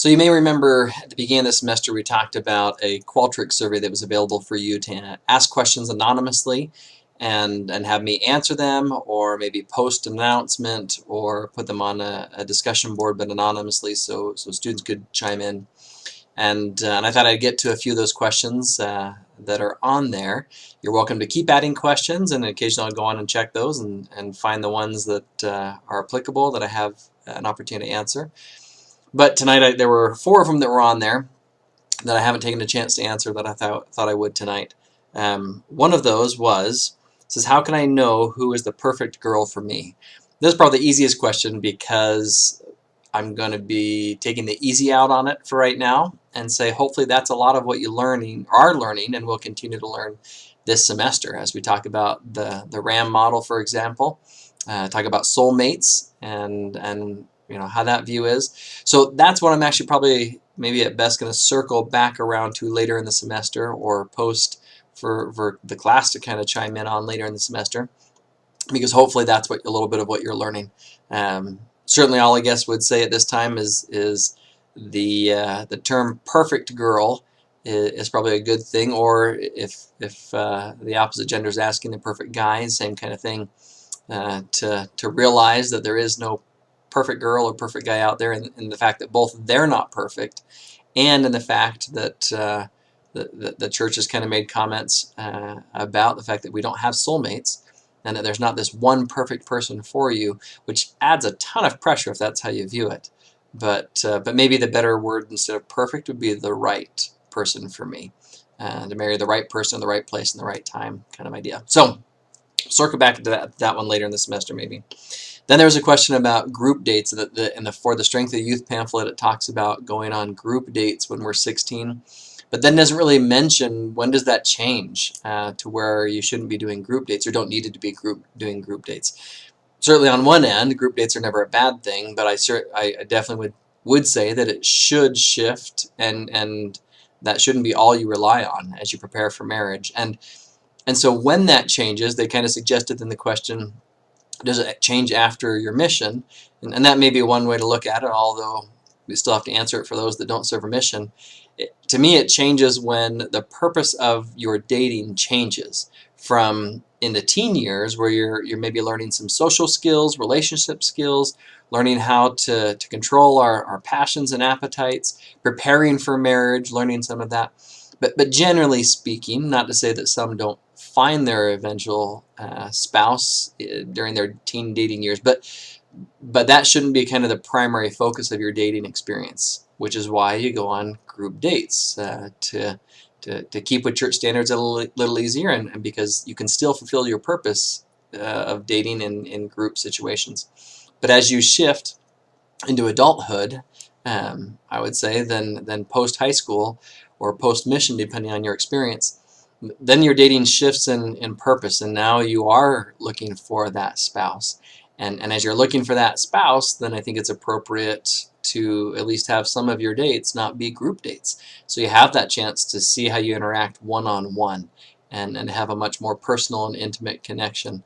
So you may remember at the beginning of the semester we talked about a Qualtrics survey that was available for you to ask questions anonymously and have me answer them, or maybe post an announcement or put them on a discussion board but anonymously so students could chime in. And I thought I'd get to a few of those questions that are on there. You're welcome to keep adding questions, and occasionally I'll go on and check those and find the ones that are applicable that I have an opportunity to answer. But tonight there were 4 of them that were on there that I haven't taken a chance to answer that I thought I would tonight. One of those says, how can I know who is the perfect girl for me? This is probably the easiest question because I'm going to be taking the easy out on it for right now and say hopefully that's a lot of what you are learning and will continue to learn this semester as we talk about the RAM model, for example, talk about soulmates and you know how that view is. So that's what I'm actually probably maybe at best going to circle back around to later in the semester, or post for the class to kind of chime in on later in the semester, because hopefully that's a little bit of what you're learning. Certainly all I guess would say at this time is the term perfect girl is probably a good thing, or if the opposite gender is asking the perfect guy, same kind of thing, to realize that there is no perfect girl or perfect guy out there, and the fact that both they're not perfect, and in the fact that the church has kind of made comments about the fact that we don't have soulmates, and that there's not this one perfect person for you, which adds a ton of pressure if that's how you view it. But maybe the better word instead of perfect would be the right person for me, to marry the right person in the right place in the right time kind of idea. So circle back to that one later in the semester maybe. Then there was a question about group dates. For the Strength of Youth pamphlet, it talks about going on group dates when we're 16, but then doesn't really mention when does that change to where you shouldn't be doing group dates or don't need to be doing group dates. Certainly on one end, group dates are never a bad thing, but I definitely would say that it should shift, and that shouldn't be all you rely on as you prepare for marriage. And so when that changes, they kind of suggested in the question, does it change after your mission? And that may be one way to look at it, although we still have to answer it for those that don't serve a mission. To me, it changes when the purpose of your dating changes from in the teen years, where you're maybe learning some social skills, relationship skills, learning how to control our passions and appetites, preparing for marriage, learning some of that. But generally speaking, not to say that some don't find their eventual spouse during their teen dating years, but that shouldn't be kind of the primary focus of your dating experience, which is why you go on group dates to keep with church standards a little easier, and because you can still fulfill your purpose of dating in group situations. But as you shift into adulthood, I would say, then post high school or post mission, depending on your experience, then your dating shifts in purpose, and now you are looking for that spouse. And as you're looking for that spouse, then I think it's appropriate to at least have some of your dates not be group dates. So you have that chance to see how you interact one-on-one and have a much more personal and intimate connection.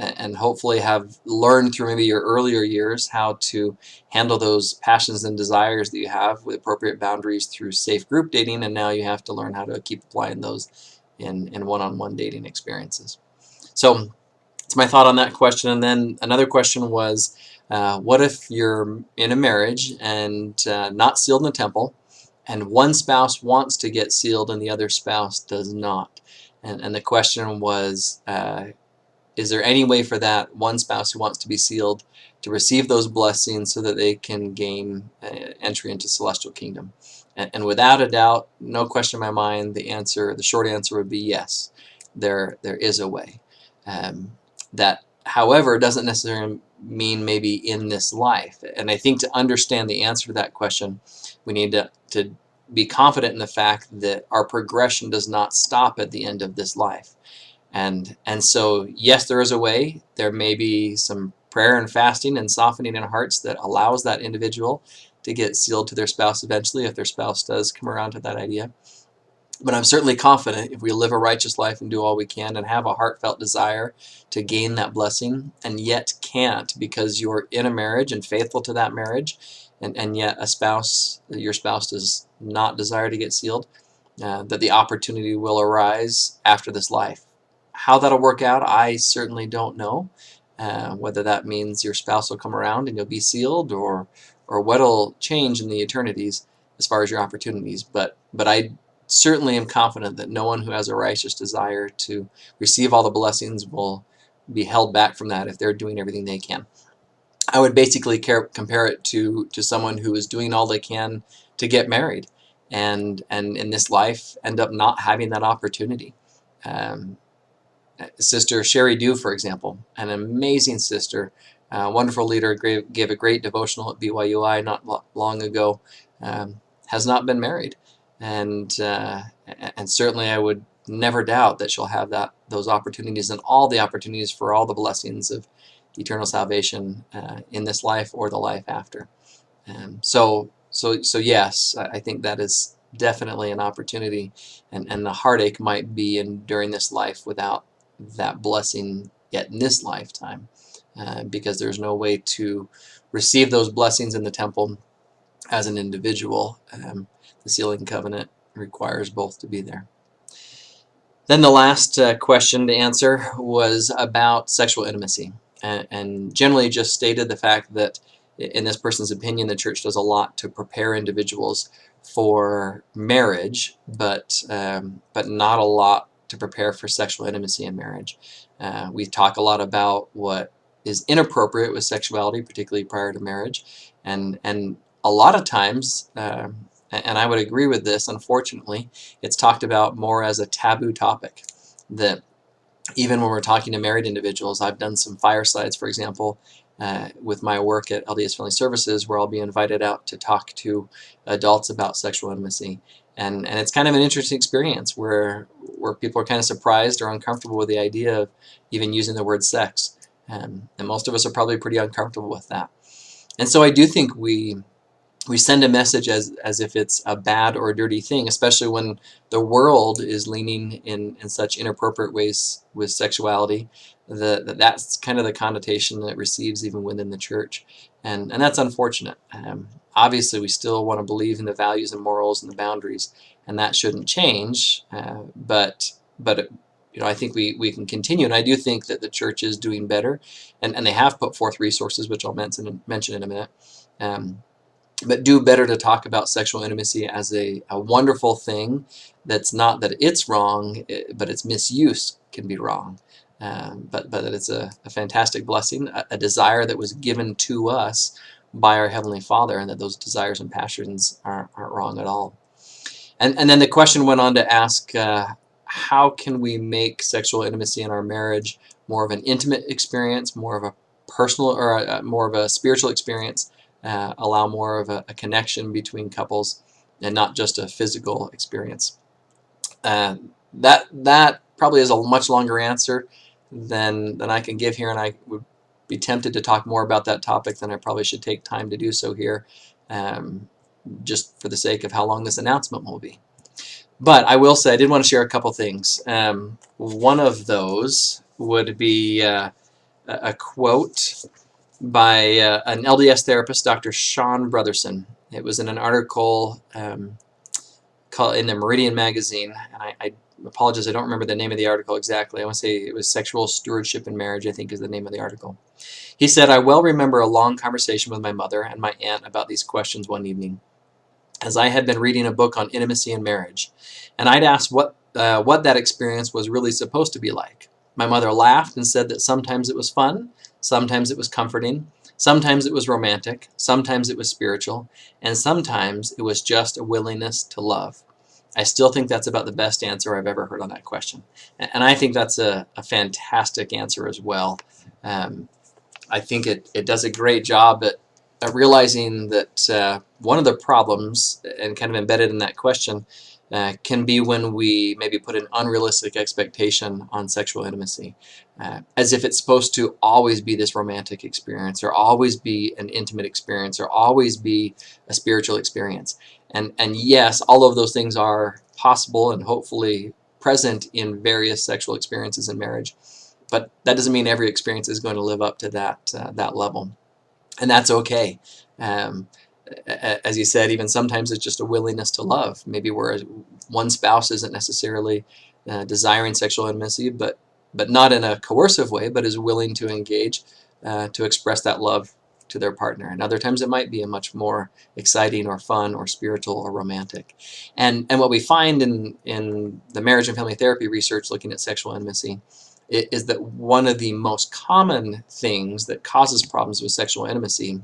And hopefully have learned through maybe your earlier years how to handle those passions and desires that you have with appropriate boundaries through safe group dating, and now you have to learn how to keep applying those in one-on-one dating experiences. So it's my thought on that question. And then another question was, what if you're in a marriage and not sealed in the temple, and one spouse wants to get sealed and the other spouse does not? And the question was, is there any way for that one spouse who wants to be sealed to receive those blessings so that they can gain entry into celestial kingdom? And without a doubt, no question in my mind, the short answer would be yes. There is a way. That, however, doesn't necessarily mean maybe in this life. And I think to understand the answer to that question, we need to be confident in the fact that our progression does not stop at the end of this life. And so, yes, there is a way. There may be some prayer and fasting and softening in hearts that allows that individual to get sealed to their spouse eventually, if their spouse does come around to that idea. But I'm certainly confident if we live a righteous life and do all we can and have a heartfelt desire to gain that blessing, and yet can't because you're in a marriage and faithful to that marriage, and yet your spouse does not desire to get sealed, that the opportunity will arise after this life. How that'll work out, I certainly don't know. Whether that means your spouse will come around and you'll be sealed, or what'll change in the eternities as far as your opportunities. But I certainly am confident that no one who has a righteous desire to receive all the blessings will be held back from that if they're doing everything they can. I would basically compare it to someone who is doing all they can to get married, and in this life end up not having that opportunity. Um, Sister Sherry Dew, for example, an amazing sister, wonderful leader, gave a great devotional at BYUI not long ago, has not been married, and certainly I would never doubt that she'll have those opportunities and all the opportunities for all the blessings of eternal salvation in this life or the life after. So yes, I think that is definitely an opportunity, and the heartache might be during this life without that blessing yet in this lifetime, because there's no way to receive those blessings in the temple as an individual. The sealing covenant requires both to be there. Then the last question to answer was about sexual intimacy, and generally just stated the fact that in this person's opinion, the church does a lot to prepare individuals for marriage, but not a lot to prepare for sexual intimacy in marriage. We talk a lot about what is inappropriate with sexuality, particularly prior to marriage, and a lot of times, and I would agree with this, unfortunately, it's talked about more as a taboo topic. That even when we're talking to married individuals, I've done some firesides, for example, with my work at LDS Family Services, where I'll be invited out to talk to adults about sexual intimacy. And it's kind of an interesting experience where people are kind of surprised or uncomfortable with the idea of even using the word sex. And most of us are probably pretty uncomfortable with that. And so I do think we send a message as if it's a bad or dirty thing, especially when the world is leaning in such inappropriate ways with sexuality. That's kind of the connotation that it receives even within the church, and that's unfortunate. Obviously, we still want to believe in the values and morals and the boundaries, and that shouldn't change. But I think we can continue, and I do think that the church is doing better, and they have put forth resources, which I'll mention in a minute. But do better to talk about sexual intimacy as a wonderful thing. That's not that it's wrong, but its misuse can be wrong. But that it's a fantastic blessing, a desire that was given to us by our Heavenly Father, and that those desires and passions aren't wrong at all. And then the question went on to ask, how can we make sexual intimacy in our marriage more of an intimate experience, more of a personal, or more of a spiritual experience, allow more of a connection between couples and not just a physical experience. That probably is a much longer answer than I can give here, and I would be tempted to talk more about that topic than I probably should take time to do so here, just for the sake of how long this announcement will be. But I will say I did want to share a couple things. One of those would be a quote by an LDS therapist, Dr. Sean Brotherson. It was in an article called in the Meridian magazine, and I apologize, I don't remember the name of the article exactly. I want to say it was Sexual Stewardship in Marriage, I think is the name of the article. He said, "I well remember a long conversation with my mother and my aunt about these questions one evening, as I had been reading a book on intimacy and marriage, and I'd asked what that experience was really supposed to be like. My mother laughed and said that sometimes it was fun, sometimes it was comforting, sometimes it was romantic, sometimes it was spiritual, and sometimes it was just a willingness to love. I still think that's about the best answer I've ever heard on that question." And I think that's a fantastic answer as well. I think it does a great job at realizing that one of the problems, and kind of embedded in that question, can be when we maybe put an unrealistic expectation on sexual intimacy, as if it's supposed to always be this romantic experience, or always be an intimate experience, or always be a spiritual experience. And yes, all of those things are possible and hopefully present in various sexual experiences in marriage, but that doesn't mean every experience is going to live up to that level, and that's okay. as you said, even sometimes it's just a willingness to love. Maybe where one spouse isn't necessarily desiring sexual intimacy, but not in a coercive way, but is willing to engage to express that love to their partner. And other times it might be a much more exciting or fun or spiritual or romantic. And what we find in the marriage and family therapy research looking at sexual intimacy is that one of the most common things that causes problems with sexual intimacy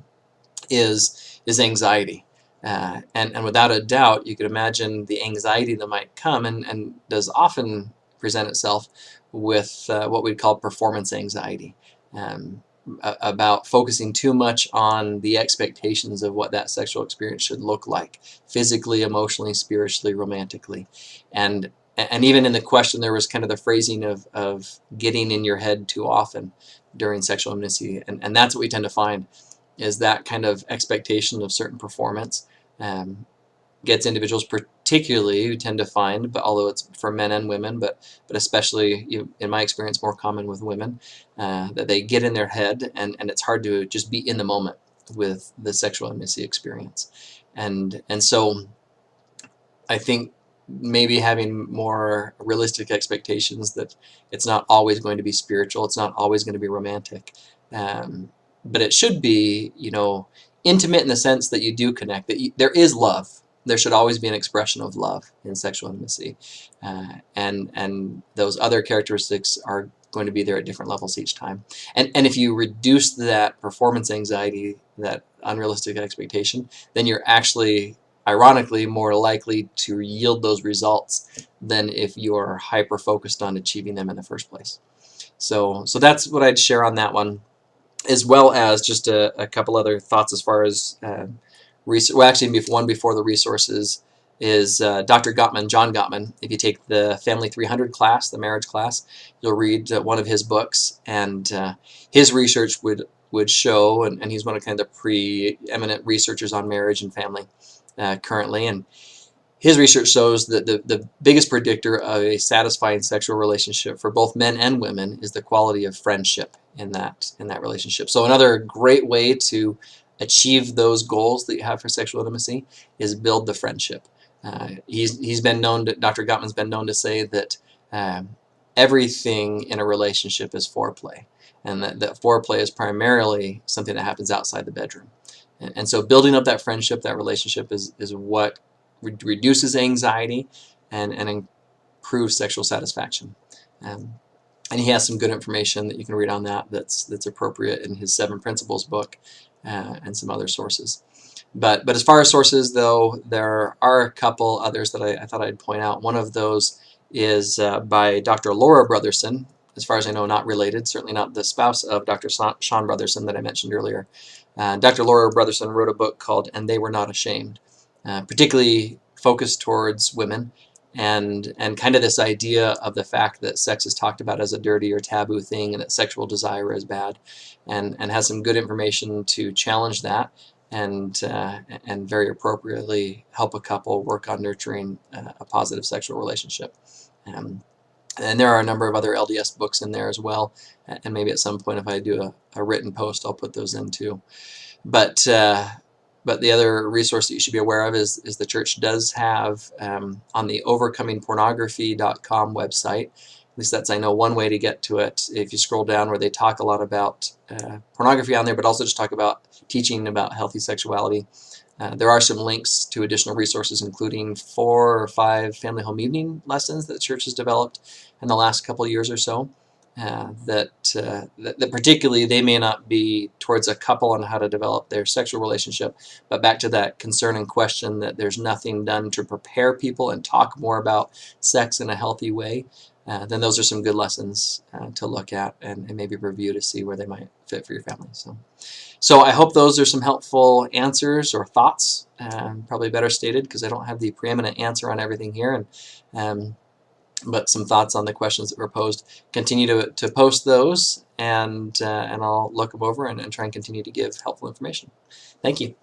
is anxiety. And without a doubt, you could imagine the anxiety that might come and does often present itself with what we'd call performance anxiety, about focusing too much on the expectations of what that sexual experience should look like, physically, emotionally, spiritually, romantically. And even in the question, there was kind of the phrasing of getting in your head too often during sexual intimacy. And that's what we tend to find, is that kind of expectation of certain performance gets individuals, particularly who tend to find, but although it's for men and women, but especially in my experience more common with women, that they get in their head and it's hard to just be in the moment with the sexual intimacy experience. And so I think maybe having more realistic expectations that it's not always going to be spiritual, it's not always going to be romantic, but it should be, intimate in the sense that you do connect, that there is love. There should always be an expression of love in sexual intimacy, and those other characteristics are going to be there at different levels each time. And if you reduce that performance anxiety, that unrealistic expectation, then you're actually, ironically, more likely to yield those results than if you're hyper focused on achieving them in the first place. So that's what I'd share on that one, as well as just a couple other thoughts as far as well, actually, one before the resources is Dr. Gottman, John Gottman. If you take the FAML-200 class, the marriage class, you'll read one of his books, and his research would show, and he's one of kind of the preeminent researchers on marriage and family currently, and his research shows that the biggest predictor of a satisfying sexual relationship for both men and women is the quality of friendship in that relationship. So another great way to achieve those goals that you have for sexual intimacy is build the friendship. He's been known to, Dr. Gottman's been known to say that everything in a relationship is foreplay, and that foreplay is primarily something that happens outside the bedroom. And so building up that friendship, that relationship is what reduces anxiety and improves sexual satisfaction. And he has some good information that you can read on that's appropriate in his 7 Principles book and some other sources. But as far as sources, though, there are a couple others that I thought I'd point out. One of those is by Dr. Laura Brotherson, as far as I know, not related, certainly not the spouse of Dr. Sean Brotherson that I mentioned earlier. Dr. Laura Brotherson wrote a book called And They Were Not Ashamed, particularly focused towards women, and kind of this idea of the fact that sex is talked about as a dirty or taboo thing, and that sexual desire is bad, and has some good information to challenge that, and very appropriately help a couple work on nurturing a positive sexual relationship. And there are a number of other LDS books in there as well, and maybe at some point if I do a written post, I'll put those in too. But the other resource that you should be aware of is the church does have on the overcomingpornography.com website, at least that's, I know, one way to get to it. If you scroll down, where they talk a lot about pornography on there, but also just talk about teaching about healthy sexuality. There are some links to additional resources, including 4 or 5 family home evening lessons that the church has developed in the last couple of years or so. That particularly they may not be towards a couple on how to develop their sexual relationship, but back to that concern and question that there's nothing done to prepare people and talk more about sex in a healthy way, then those are some good lessons to look at and maybe review to see where they might fit for your family. So I hope those are some helpful answers or thoughts, probably better stated because I don't have the preeminent answer on everything here, but some thoughts on the questions that were posed. Continue to post those, and I'll look them over and try and continue to give helpful information. Thank you.